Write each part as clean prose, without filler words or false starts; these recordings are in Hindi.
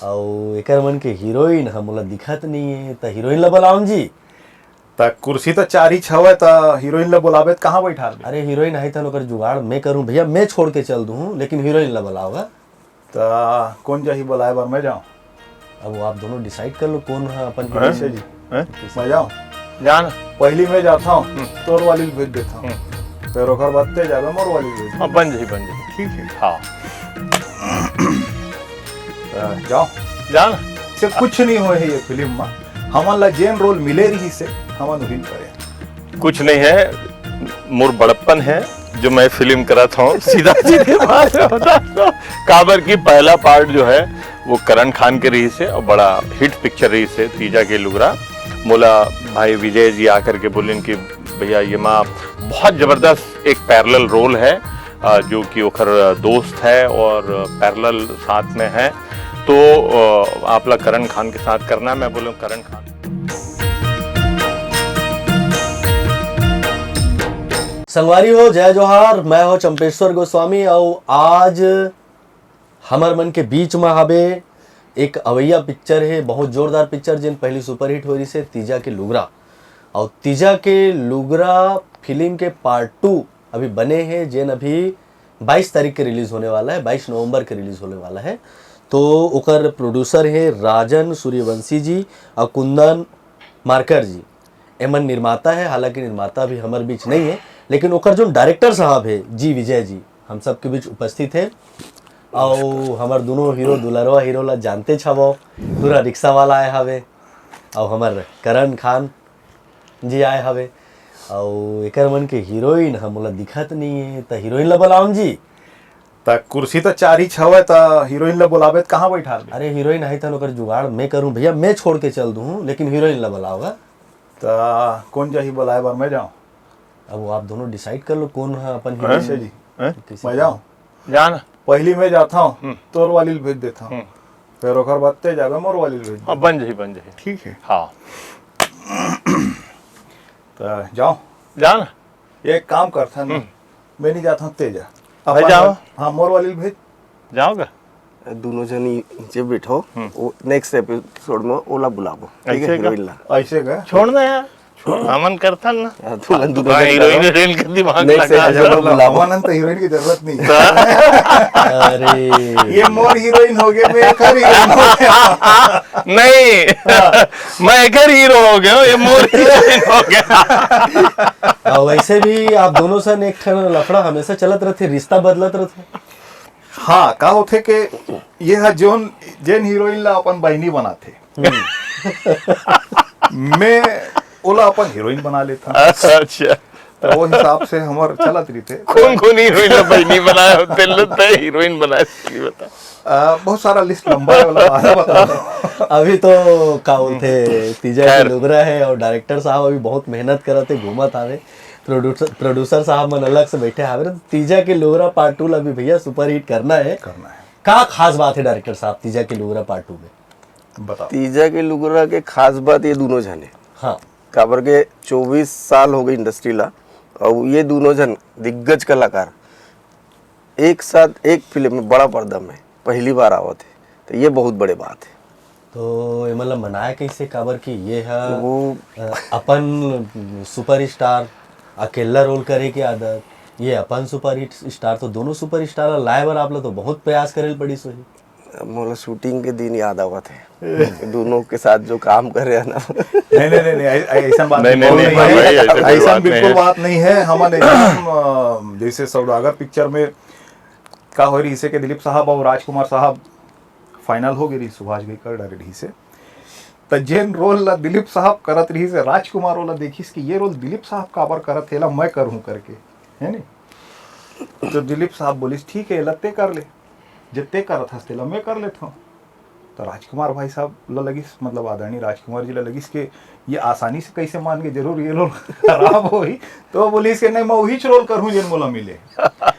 और एकर मन के हीरोइन हमला दिखत नहीं है त हीरोइन ला बुलाऊं जी। त कुर्सी तो चार ही छवे त हीरोइन ला बुलावे त कहाँ बैठा दे? अरे हीरोइन आई था ओकर जुगाड़ मैं करूं भैया, मैं छोड़ के चल दूं, लेकिन हीरोइन ला बुलाओगा। त कौन जाही बुलाए बार मैं जाऊं? अब वो आप दोनों डिसाइड कर लो कौन है अपन कैसे जी? मैं जाऊं? जान पहली मैं जाता हूँ तोर वाली भेज देता हूँ, फिर ओकर बाद ते जावे मोर वाली भेज। हाँ बन जाही ठीक है। हाँ जाओ जान से कुछ नहीं हो है ये फिल्म में, हमन ला जेन रोल मिले रही से हमन वही करे। कुछ नहीं है, मोर बड़प्पन है जो मैं फिल्म करा था सीधा सीधे बात होता तो काबर की पहला पार्ट जो है वो करण खान के रही से और बड़ा हिट पिक्चर रही से तीजा के लुगरा। मोला भाई विजय जी आकर के बोलें कि भैया ये माँ बहुत जबरदस्त एक पैरेलल रोल है जो कि ओखर दोस्त है और पैरेलल साथ में है, तो आप लोग करण खान के साथ करना है। मैं बोलूँ करण खान संगवारी हो, जय जोहार। मैं हो चंपेश्वर गोस्वामी और आज हमर मन के बीच में हवे एक अवैया पिक्चर है, बहुत जोरदार पिक्चर जिन पहली सुपरहिट हो रही से तीजा के लुगरा। और तीजा के लुगरा फिल्म के पार्ट 2 अभी बने हैं जिन अभी 22 तारीख के रिलीज होने वाला है, 22 नवंबर के रिलीज होने वाला है। तो ओकर प्रोड्यूसर है राजन सूर्यवंशी जी और कुंदन मार्कर जी। एमन निर्माता है, हालांकि निर्माता अभी हमारे बीच नहीं है, लेकिन ओकर जो डायरेक्टर साहब है जी विजय जी हम सब के बीच उपस्थित है। और हमार दोनों हीरो दुलरवा हीरो ला जानते छवो, पूरा रिक्शा वाला आए हवे और हमार करण खान जी आए हवे। और एकर मन के हीरोइन हमला दिखत नहीं है त हीरोइन ला बुलाऊं जी। त कुर्सी तो चार ही छवे त हीरोइन ला बुलावे त कहाँ बैठा दे? अरे हीरोइन आई था ओकर जुगाड़ मैं करूं भैया, मैं छोड़ के चल दूं, लेकिन हीरोइन ला बुलाओगा। त कौन जाही बुलाए बार मैं जाऊं? अब वो आप दोनों डिसाइड कर लो कौन है अपन कैसे जी? मैं जाऊं? जान पहली मैं जाता हूँ तोर वाली भेज देता हूँ, फिर ओकर बाद ते जावे मोर वाली भेज। हाँ बन जाही ठीक है। हाँ तो जाओ जान एक काम करता ना, मैं नहीं जाता हूँ ते जा भाई अपन जाओ। हाँ मोर वाली भेज। जाओगे दोनों जन नीचे बैठो, वो नेक्स्ट एपिसोड में ओला बुलाबो, ठीक ऐसे है? का? हीरोइन ला ऐसे गए छोड़ना यार, अमन करता ना तुरंत दोनों जन हीरोइन करो। हीरोइन का दिमाग Next लगा episode में बुलाओ। हमन तो हीरोइन की जरूरत नहीं है। अरे ये मोर हीरोइन हो गए, मैं एक और हीरोइन हो गया। नहीं मैं एक हीरो हो गया हूँ, ये मोर हीरोइन हो गया। और वैसे भी आप दोनों सन एक ठन लफड़ा हमेशा चलत रहते, रिश्ता बदलत रहते। हाँ का होथे के ये है जोन जेन हीरोइन ला अपन बहनी बनाथे, मैं ओला अपन हीरोइन बना लेता। अच्छा तो वो हिसाब से हमार चलत रही थे। कौन कौन हीरोइन बहनी बनाया होते लोग हीरोइन बनाए बता। बहुत सारा लिस्ट लंबा है वाला बाद में बता दो। अभी तो का बोलते तीजा के लुगरा है और डायरेक्टर साहब अभी बहुत मेहनत करते, घूमत आवे, प्रोड्यूसर साहब मन अलग से बैठे हावे। तीजा के लुगरा पार्ट 2 अभी भैया सुपर हिट करना है। का खास बात है डायरेक्टर साहब तीजा के लुगरा पार्ट 2 में? बताओ। तीजा के लुगरा के खास बात ये दोनों जन है, हाँ काबर के 24 साल हो गई इंडस्ट्री ला और ये दोनों जन दिग्गज कलाकार एक साथ एक फिल्म में बड़ा पर्दा में पहली बार आवत है, तो ये बहुत बड़े बात है। तो ये मतलब मनाया कैसे, काबर की ये है वो अपन सुपर स्टार अकेला रोल करे की आदत, ये अपन सुपर हिट स्टार, तो दोनों सुपर स्टार लाए बार आप लोग तो बहुत प्रयास करे पड़ी सोही। मोला शूटिंग के दिन याद आवत है दोनों के साथ जो काम कर रहे हैं ना। नहीं ऐसा बात नहीं, बिल्कुल नहीं, नहीं है। भाई, ऐसा कोई ऐसा बात नहीं बिल्कुल है। बात नहीं है। हम एकदम जैसे सौदागर पिक्चर में का हो रही से के दिलीप साहब और राजकुमार साहब फाइनल हो गई, सुभाष गईकर डायरेक्ट ही से त जेन रोल ला दिलीप साहब करत रही से राजकुमार वाला देखिस कि ये रोल दिलीप साहब काबर करत हेला मैं करूं करके, है नहीं? तो दिलीप साहब बोलिस ठीक है लते कर ले, जितने करत हंस तेला मैं कर लेता हूँ। तो राजकुमार भाई साहब ला लगिस, मतलब आदरणीय राजकुमार जी ला लगिस के ये आसानी से कैसे मान के जरूर ये रोल खराब हो ही, तो बोलिस के नहीं मैं वही रोल करूँ जेन मोला मिले।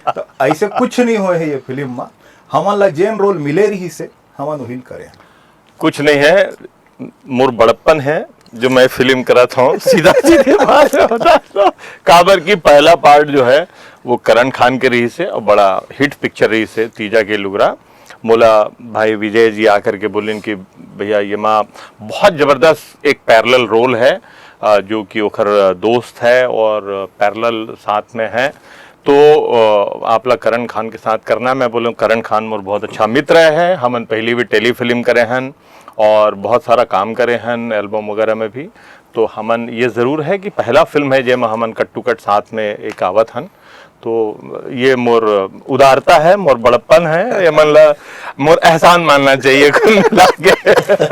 तो ऐसे कुछ नहीं हो है ये फिल्म में, हमन ला जेन रोल मिले रही से हमन वही करे। कुछ नहीं है, मोर बड़प्पन है जो मैं फिल्म करा था सीधा सीधे बात होता तो काबर की पहला पार्ट जो है वो करण खान के रही से और बड़ा हिट पिक्चर रही से तीजा के लुगरा। मोला भाई विजय जी आकर के बोले कि भैया ये माँ बहुत ज़बरदस्त एक पैरेलल रोल है, जो कि ओखर दोस्त है और पैरेलल साथ में है, तो आप लोग करण खान के साथ करना। मैं बोलूँ करण खान मोर बहुत अच्छा मित्र है, हमन पहले भी टेली फिल्म करे हैं और बहुत सारा काम करे हैं एल्बम वगैरह में भी। तो हमन ये ज़रूर है कि पहला फिल्म है जेमा हमन कट टू कट साथ में एक आवत हन, तो ये मोर उदारता है, मोर बड़प्पन है, ये मतलब मोर एहसान मानना चाहिए कुल मिला के।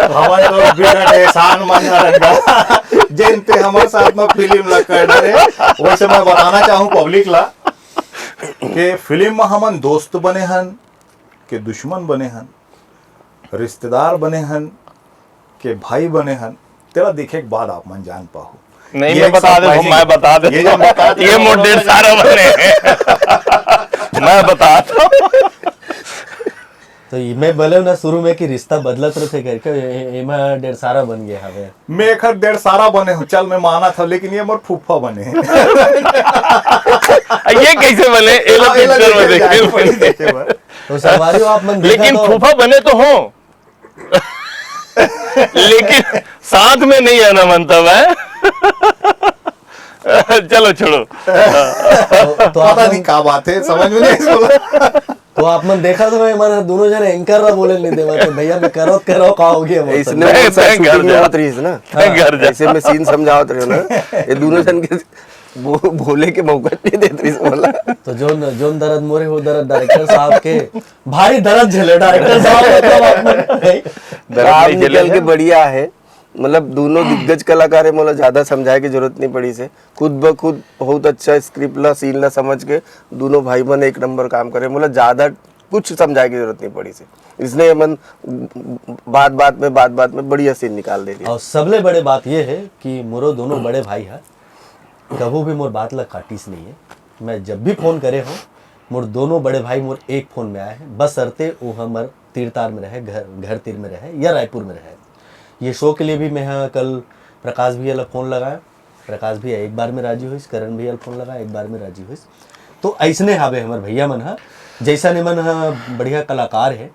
हमारे लोग बिना एहसान मानना रहेगा जिन पे हमारे साथ में फिल्म लग कर डरे। वैसे मैं बताना चाहूँ पब्लिक ला कि फिल्म में हमन दोस्त बने हन के दुश्मन बने हन, रिश्तेदार बने हन के भाई बने हन, तेरा देखे के बाद आप मन जान पाओ। नहीं ये मैं एक बता दे, surprising- मैं बता दे, ये जो बता दे- ये मोर डेढ़ सारा बने हैं। मैं बताता हूँ। तो मैं बोले ना शुरू में कि रिश्ता बदलत रहे करके एमा डेढ़ सारा बन गया हवे। मैं एक डेढ़ सारा बने हूँ, चल मैं माना था, लेकिन ये मोर फूफा बने हैं। ये कैसे बने? ये लोग पिक्चर में देखे देखे बा। तो संगवारी हो आप मन देखा लेकिन तो फूफा बने तो हो लेकिन साथ में नहीं आना मंतव है। चलो छोड़ो। तो आप पता नहीं क्या बात है, समझ में नहीं बोला। तो आप मन देखा तो मैं हमारे दोनों जने एंकर रहा बोले नहीं देवा तो भैया मैं करो का हो गया वो इसने नहीं, बहुत सारी नहीं, घर शूटिंग में जा। मत रही ना, घर जा। ऐसे में सीन समझावत रहे हो ना, ये दोनों जन के बोले के मौका नहीं देते रही बोला। तो जोन दर्द मोरे हो दर्द डायरेक्टर साहब के भारी दर्द झेले डायरेक्टर साहब मतलब आप मन नहीं। काम नहीं निकल झेले के बढ़िया है, मतलब दोनों दिग्गज कलाकार है, मतलब ज्यादा समझाए की जरूरत नहीं पड़ी से, खुद ब खुद बहुत अच्छा स्क्रिप्ट ला सीन ला समझ के दोनों भाई बहन एक नंबर काम करे, मतलब ज्यादा कुछ समझाए की जरूरत नहीं पड़ी से। इसने मन बात बात में बढ़िया सीन निकाल दे दिया। और सबले बड़े बात ये है कि मोरो दोनों बड़े भाई है, कभी भी मोर बात ला काटिस नहीं है। मैं जब भी फोन करे हो मोर दोनों बड़े भाई मोर एक फोन में आए हैं, बस सरते वो हमर तीर तार में रहे, घर तीर में रहे या रायपुर में रहे। ये शो के लिए भी मैं हाँ कल प्रकाश भैया ला फोन लगाया, प्रकाश भैया एक बार में राजी हुई, करण भैया फोन लगाया एक बार में राजी हुई। तो ऐसने हावे हमार भैया मन हा, जैसा ने मन हा बढ़िया कलाकार है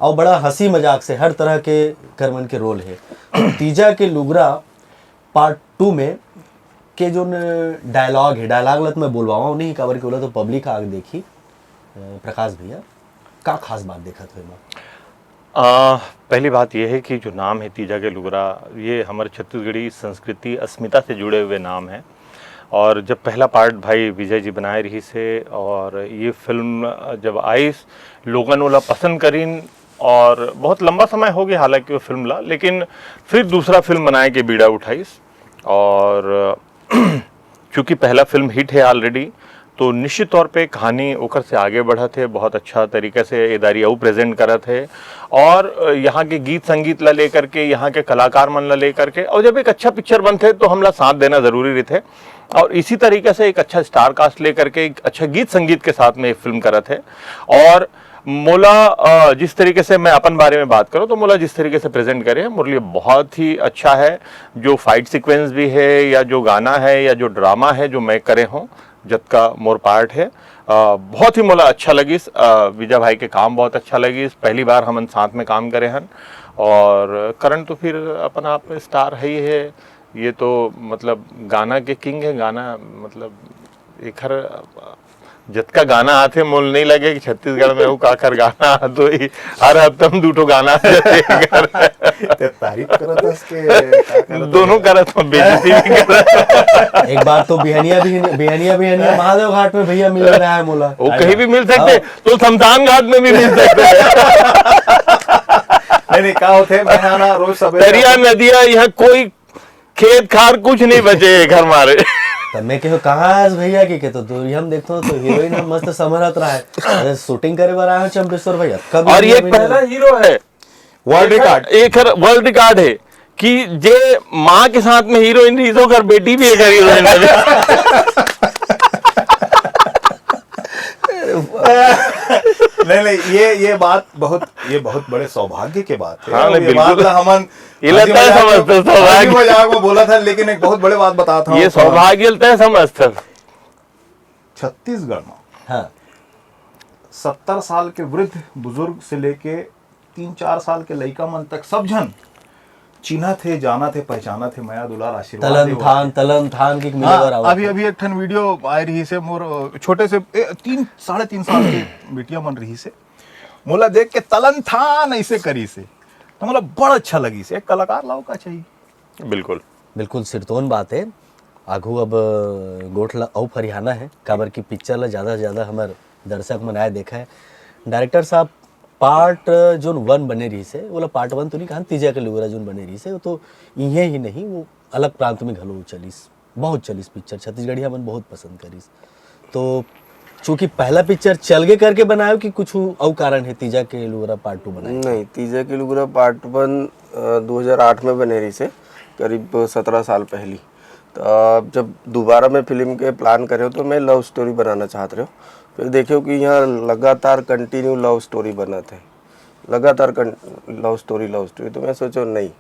और बड़ा हंसी मजाक से हर तरह के करमन के रोल है। तो तीजा के लुगरा पार्ट 2 में के जो डायलॉग है, डायलॉग लत मैं बोलवाऊँ नहीं कवर के बोला तो पब्लिक आग देखी। प्रकाश भैया का खास बात देखा था इमा? पहली बात यह है कि जो नाम है तीजा के लुगरा, ये हमारे छत्तीसगढ़ी संस्कृति अस्मिता से जुड़े हुए नाम है। और जब पहला पार्ट भाई विजय जी बनाए रही से और ये फिल्म जब आई लोगन वाला पसंद करीन और बहुत लंबा समय हो गया हालांकि वो फिल्म ला, लेकिन फिर दूसरा फिल्म बनाए के बीड़ा उठाईस। और चूँकि पहला फिल्म हिट है ऑलरेडी, तो निश्चित तौर पे कहानी ओकर से आगे बढ़ा थे, बहुत अच्छा तरीके से एदारियाऊ प्रेजेंट करा थे और यहाँ के गीत संगीत ला लेकर के, यहाँ के कलाकार मन ला लेकर के, और जब एक अच्छा पिक्चर बनते तो हमला साथ देना ज़रूरी रहते। और इसी तरीके से एक अच्छा स्टार कास्ट लेकर के एक अच्छा गीत संगीत के साथ में एक फिल्म करा थे। और मोला जिस तरीके से मैं अपन बारे में बात करूं तो मोला जिस तरीके से प्रेजेंट करे मेरे लिए बहुत ही अच्छा है। जो फाइट सीक्वेंस भी है या जो गाना है या जो ड्रामा है जो मैं करे हूँ, जब का मोर पार्ट है, बहुत ही मोला अच्छा लगी। विजय भाई के काम बहुत अच्छा लगी, पहली बार हम साथ में काम करे हैं। और करण तो फिर अपन आप में स्टार है ही है, ये तो मतलब गाना के किंग है। गाना मतलब एक हर जितका गाना आते मोल नहीं लगे कि छत्तीसगढ़ में वो काकर गाना तो ही हर हफ्ते हम दूठो गाना ते तारीफ करत हस के का करत दोनों करत हम बेइज्जती भी करत। एक बार तो बिहनिया महादेव घाट में भैया मिल रहा है मोला, वो कहीं भी मिल सकते तो शमशान घाट में भी मिल सकते। नहीं क्या होते मैं ना रोज सवेरे दरिया नदिया यहाँ कोई खेत खार कुछ नहीं बचे घर मारे। तब मैं कहो कहाँ है भैया की तो हम देखते तो हीरोइन हम मस्त समरत रहा है, अरे शूटिंग करे बार आया चंपेश्वर भैया कब। और ये पहला हीरो है वर्ल्ड रिकॉर्ड एक वर्ल्ड रिकॉर्ड है कि जे माँ के साथ में हीरोइन रही तो कर बेटी भी एक हीरोइन है। नहीं ये बात बहुत बड़े सौभाग्य की बात है। हाँ, और नहीं, ये बात बिल्कुल। ला हमन ये लगता है समझते सौभाग्य। मजाक में बोला था, लेकिन एक बहुत बड़े बात बताता हूँ। ये सौभाग्य है समझते छत्तीसगढ़ में हाँ 70 साल के वृद्ध बुजुर्ग से लेके 3-4 साल के लड़का मन तक सब जन चिन्हा थे, जाना थे, पहचाना थे, माया दुलार आशीर्वाद तलन थान की अभी एक ठन वीडियो आए रही से मोर छोटे से 3-3.5 साल के बेटिया मन रही से मोला देख के तलन थान ऐसे करी से, तो मोला बड़ा अच्छा लगी से। एक कलाकार लाओ का चाहिए। बिल्कुल बिल्कुल सिरतोन बात है। आगू अब गोठला औ फरियाना है काबर की पिक्चर ला ज़्यादा से ज़्यादा हमार दर्शक मन आए देखा है। डायरेक्टर साहब पार्ट जोन 1 बने रही से वो पार्ट 1 तो नहीं कहा, तीजा के लुगरा जोन बने रही से वो तो इहे ही नहीं, वो अलग प्रांत में घलो चलीस, बहुत चलीस पिक्चर, छत्तीसगढ़िया मन बहुत पसंद करीस। तो चूंकि पहला पिक्चर चल के करके बनायो कि कुछ और कारण है तीजा के लुगरा पार्ट 2 बनाए? नहीं, तीजा के लुगरा पार्ट 1 2008 में बने रही से, करीब 17 साल पहली। तो अब जब दोबारा मैं फिल्म के प्लान करे तो मैं लव स्टोरी बनाना चाहत रहे हो, फिर देखियो कि यहाँ लगातार कंटिन्यू लव स्टोरी बना थे, लगातार लव स्टोरी, तो मैं सोचो नहीं,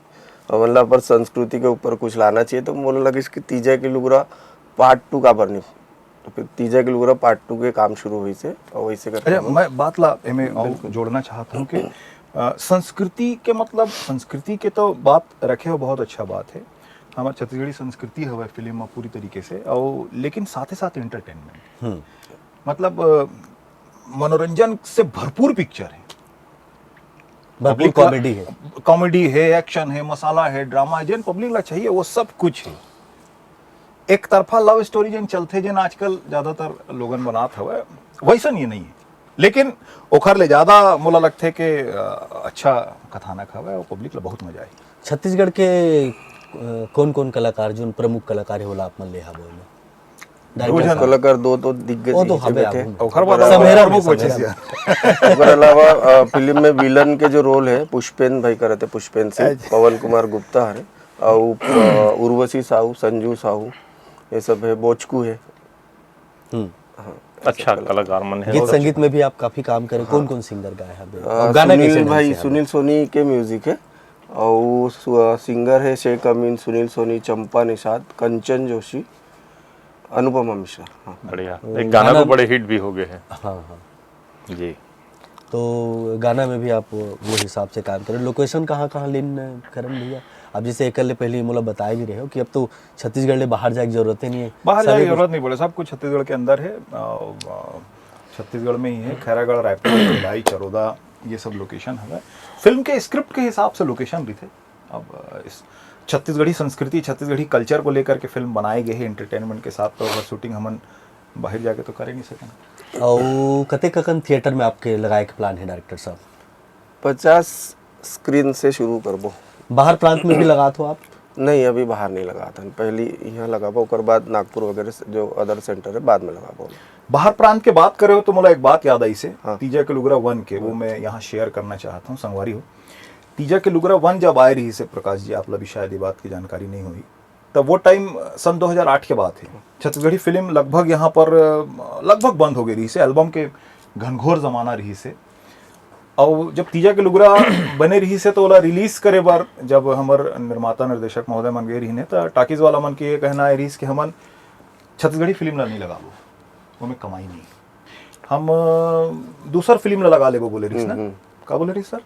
और मतलब पर संस्कृति के ऊपर कुछ लाना चाहिए। तो मुझे लगा इसकी तीजा के लुगरा पार्ट 2 का बनी, तो फिर तीजा के लुगरा पार्ट 2 के काम शुरू हुई से और वैसे कर। अच्छा, मैं बात ला में और जोड़ना चाहता हूँ कि संस्कृति के मतलब संस्कृति के तो बात रखे हो, बहुत अच्छा बात है, हमारे छत्तीसगढ़ी संस्कृति हवे फिल्म में पूरी तरीके से, और लेकिन साथ ही साथ एंटरटेनमेंट, मतलब मनोरंजन से भरपूर पिक्चर है, भरपूर कॉमेडी है, एक्शन है, मसाला है, ड्रामा है, जिन पब्लिक ला चाहिए वो सब कुछ है। एक तरफा लव स्टोरी जिन चलते जिन आजकल ज्यादातर लोगन बनात हवे वैसन ये नहीं है, लेकिन ओखर ले ज्यादा मोला लगते कि अच्छा कथानक हवे और पब्लिक ला बहुत मजा आई। छत्तीसगढ़ के कौन कौन कलाकार जो प्रमुख कलाकार है वो आप मन ले हवे में? कलाकार 2 तो दिग्गज वो तो ही हवे बैठे। ओखर अलावा फिल्म में विलन के जो रोल है पुष्पेन भाई करे थे, पुष्पेन सिंह, पवन कुमार गुप्ता है, और उर्वशी साहू, संजू साहू, ये सब है, बोचकू है। अच्छा कलाकार मन है। गीत संगीत में भी आप काफी काम करे, कौन कौन सिंगर गाए हैं? गाना सुनील भाई, सुनील सोनी के म्यूजिक है, और सिंगर है शेख अमीन, सुनील सोनी, चंपा निषाद, कंचन जोशी, अनुपमा मिश्रा। हाँ बढ़िया, एक गाना तो बड़े हिट भी हो गए हैं। हाँ जी। तो गाना में भी आप वो हिसाब से काम करें। लोकेशन कहाँ कहाँ लीन करन भैया? आप जैसे एक पहले मोला बताए भी रहे हो कि अब तो छत्तीसगढ़ ले बाहर जाए की जरूरत नहीं है, बाहर जाने की जरूरत नहीं पड़े, सब कुछ छत्तीसगढ़ के अंदर है, छत्तीसगढ़ में ही है। खैरागढ़, रायपुर, भिलाई, चरोदा, ये सब लोकेशन है। फिल्म के स्क्रिप्ट के हिसाब से लोकेशन भी थे। अब इस छत्तीसगढ़ी संस्कृति, छत्तीसगढ़ी कल्चर को लेकर के फिल्म बनाई गई है एंटरटेनमेंट के साथ, तो अगर शूटिंग हमन बाहर जाके तो कर ही नहीं सकें। और कते ककन थिएटर में आपके लगाए के प्लान है डायरेक्टर साहब? 50 स्क्रीन से शुरू करबो। बाहर प्रांत में भी लगा तो आप? नहीं, अभी बाहर नहीं लगा था, पहली यहाँ लगाबो, ओकर बाद नागपुर वगैरह जो अदर सेंटर है बाद में लगाबो। बाहर प्रांत के बात करे हो तो मुझे एक बात याद आई से, तीजा के लुगरा 1 के, वो मैं यहाँ शेयर करना चाहता हूँ, संगवारी हो। तीजा के लुगरा 1 जब आए रही से, प्रकाश जी आप भी शायद ये बात की जानकारी नहीं हुई, तब वो टाइम सन 2008 के बाद है। छत्तीसगढ़ी फिल्म लगभग यहाँ पर लगभग बंद हो गई रही से, एल्बम के घनघोर जमाना रही से। और जब तीजा के लुगरा बने रही से तो ओला रिलीज करे बार जब हमर निर्माता निर्देशक महोदय मन गए रही ने, तो टाकीज वाला मन के ये कहना है रही कि हमन छत्तीसगढ़ी फिल्म ला नहीं लगाबो, वो में कमाई नहीं, हम दूसर फिल्म ला लगा लेबो बोले रही ना, क्या बोले रही सर?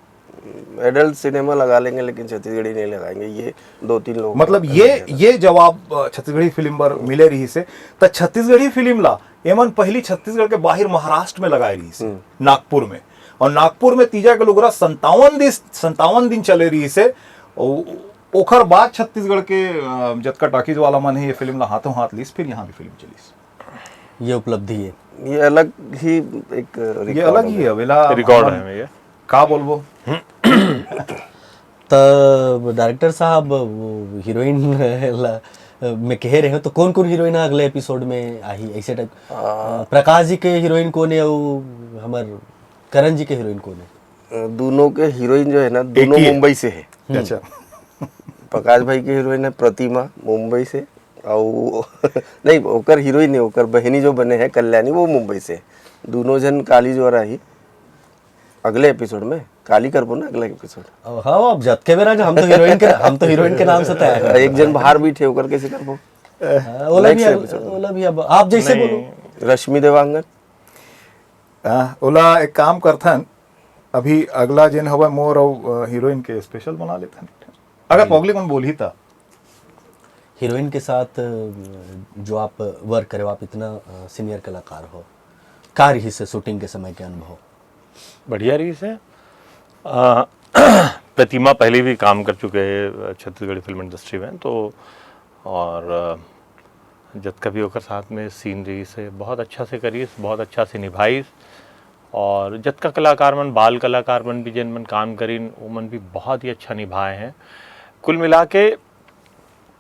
एडल्ट सिनेमा लगा लेंगे लेकिन छत्तीसगढ़ी नहीं लगाएंगे, ये 2-3 लोग मतलब ये जवाब छत्तीसगढ़ी फिल्म पर मिले रही से। तो छत्तीसगढ़ी फिल्म ला एमन पहली छत्तीसगढ़ के बाहर महाराष्ट्र में लगाई रही से, नागपुर में, और नागपुर में तीजा के लुगरा 57 दिन चले रही से। ओखर बाद छत्तीसगढ़ के जतका टाकीज वाला मन है ये फिल्म ला हाथों हाथ लीस, फिर यहाँ भी फिल्म चलीस। ये उपलब्धि है, ये अलग ही एक ये अलग ही है, रिकॉर्ड है ये, का बोलबो। तो डायरेक्टर साहब वो हीरोइन में कह रहे हो तो कौन कौन हीरोइन अगले एपिसोड में आई ऐसे टाइप? प्रकाश जी के हीरोइन कौन है और हमार करण जी के हीरोइन कौन है? दोनों के हीरोइन जो है ना, दोनों मुंबई से है। अच्छा। प्रकाश भाई की हीरोइन है प्रतिमा, मुंबई से, और नहीं ओकर हीरोइन है, ओकर बहनी जो बने हैं कल्याणी, वो मुंबई से। दोनों जन काली जो रही अगले एपिसोड में काली करबो ना अगला एपिसोड। हाँ, अब जत के बेरा हम तो हीरोइन के नाम से तय है। एक जन बाहर भी थे ओकर कैसे करबो? ओला भी अब आप जैसे बोलो। रश्मि देवांगन, ओला एक काम करथन, अभी अगला जिन हवा मोर और हीरोइन के स्पेशल बना लेथन, अगर पब्लिक में बोली था। हीरोइन के साथ जो आप वर्क करे, आप इतना सीनियर कलाकार हो, का रही से शूटिंग के समय के अनुभव? बढ़िया रही से। प्रतिमा पहले भी काम कर चुके हैं छत्तीसगढ़ी फिल्म इंडस्ट्री में, तो और जब कभी होकर साथ में सीन रही से बहुत अच्छा से करी, बहुत अच्छा से निभाई, और जब का कलाकार मन, बाल कलाकार मन भी जिन मन काम करी वो मन भी बहुत ही अच्छा निभाए हैं। कुल मिला के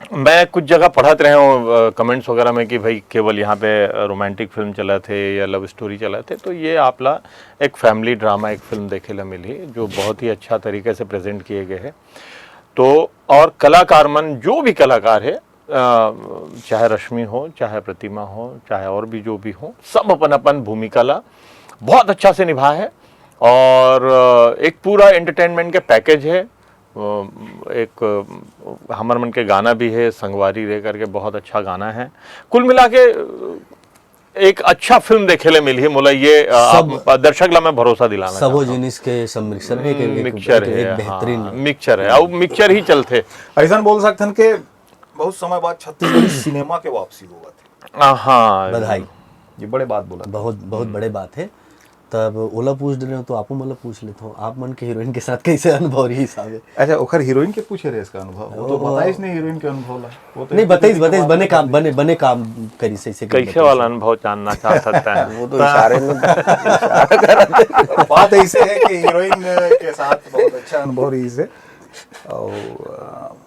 मैं कुछ जगह पढ़त रहे हूँ कमेंट्स वगैरह में कि भाई केवल यहाँ पे रोमांटिक फिल्म चला थे या लव स्टोरी चला थे, तो ये आपला एक फैमिली ड्रामा एक फिल्म देखे ला मिली जो बहुत ही अच्छा तरीके से प्रेजेंट किए गए हैं। तो और कलाकार मन, जो भी कलाकार है, चाहे रश्मि हो, चाहे प्रतिमा हो, चाहे और भी जो भी हो, सब अपन अपन भूमिका ला बहुत अच्छा से निभा है। और एक पूरा एंटरटेनमेंट के पैकेज है। एक हमर मन के गाना भी है, संगवारी रे करके बहुत अच्छा गाना है। कुल मिला के एक अच्छा फिल्म देखे ले मिली है मोला, ये दर्शक ला मैं भरोसा दिलाना सबो जिनिस के मिक्सर है, मिक्सचर है, एक बेहतरीन मिक्सचर है, और मिक्सचर ही चलते। ऐसा बोल सकते हैं कि बहुत समय बाद छत्तीसगढ़ी सिनेमा के वापसी हुआ था। हाँ, बधाई, ये बड़े बात बोला, बहुत बहुत बड़े बात है। तब ओला पूछ रहे हो तो आपको मतलब पूछ लेता हूँ, आप मन के हीरोइन के साथ कैसे अनुभव रही हिसाब है? अच्छा, ओखर हीरोइन के पूछे रहे इसका अनुभव, वो तो बताइस नहीं हीरोइन के अनुभव ला, वो तो नहीं बताइस बने काम करी से कैसे वाला अनुभव जानना चाह सकता है। वो तो इशारे में बात ऐसे है कि हीरोइन के साथ बहुत अच्छा अनुभव रही से, और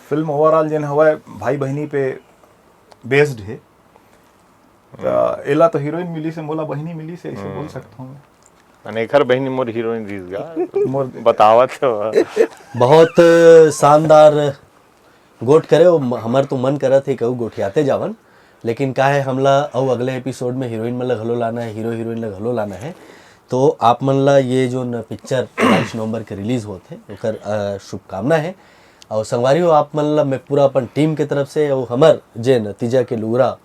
फिल्म ओवरऑल जिन हवा भाई बहनी पे बेस्ड है, एला तो हीरोइन मिली से मोला बहनी मिली से, ऐसे बोल सकता हूँ मैं। अनेकर बहनी मोर हीरोइन रीस मोर बतावत है। बहुत शानदार गोट करे, हमार तो मन करत है कहूँ गोठियाते जावन, लेकिन का है हमला और अगले एपिसोड में हीरोइन मन ला घलो लाना है, हीरो हीरोइन ला घलो लाना है। तो आप मन ला ये जो पिक्चर 22 नवंबर के रिलीज होते ओकर शुभकामना है। और संगवारी हो, आप मन ला मैं पूरा अपन टीम के तरफ से और हमार जे नतीजा के लुगरा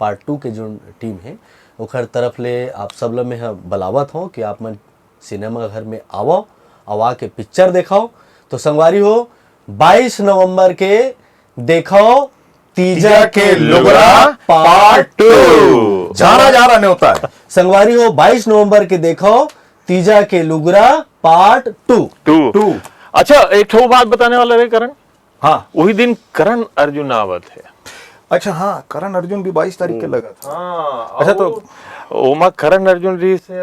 पार्ट 2 के जो टीम है ओखर तरफ ले आप सब लोग में बलावत हो कि आप मन सिनेमा घर में आओ, आवा के पिक्चर देखाओ। तो संगवारी हो 22 नवंबर के देखो तीजा के लुगरा पार्ट 2। जाना नहीं होता है। संगवारी हो 22 नवंबर के देखो तीजा के लुगरा पार्ट 2। अच्छा, एक ठो बात बताने वाला रे करण। हाँ, वही दिन करण अर्जुन आवत है। अच्छा हाँ, करण अर्जुन भी 22 तारीख के लगा था। हाँ, अच्छा, तो ओमा करण अर्जुन री से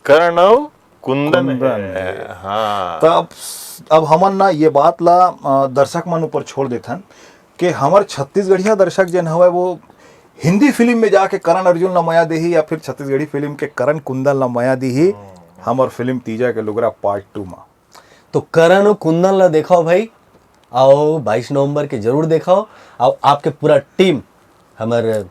करण और कुंदन है। हाँ, तब अब हमन ना ये बात ला दर्शक मन ऊपर छोड़ देथन कि हमार छत्तीसगढ़िया दर्शक जन हवे वो हिंदी फिल्म में जाके करण अर्जुन ला माया देही, या फिर छत्तीसगढ़ी फिल्म के करण कुंदन ला माया देही हमार फिल्म तीजा के लुगरा पार्ट 2 में। तो करण और कुंदन ला देखाओ भाई, आओ 22 नवंबर के जरूर देखाओ। और आपके पूरा टीम, हमारे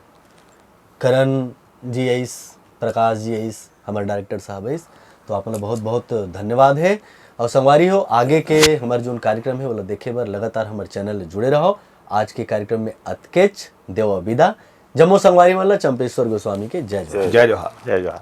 करण जी आइस, प्रकाश जी आइस, हमारे डायरेक्टर साहब आइस, तो आप लोग बहुत बहुत धन्यवाद है। और संगवारी हो, आगे के हमारे जो कार्यक्रम है वो देखे बार लगातार हमारे चैनल में जुड़े रहो। आज के कार्यक्रम में अतकेच देव विदा। जम्मू संगवारी वाला चंपेश्वर गोस्वामी के जय जय जय जोहार। जय जोहार।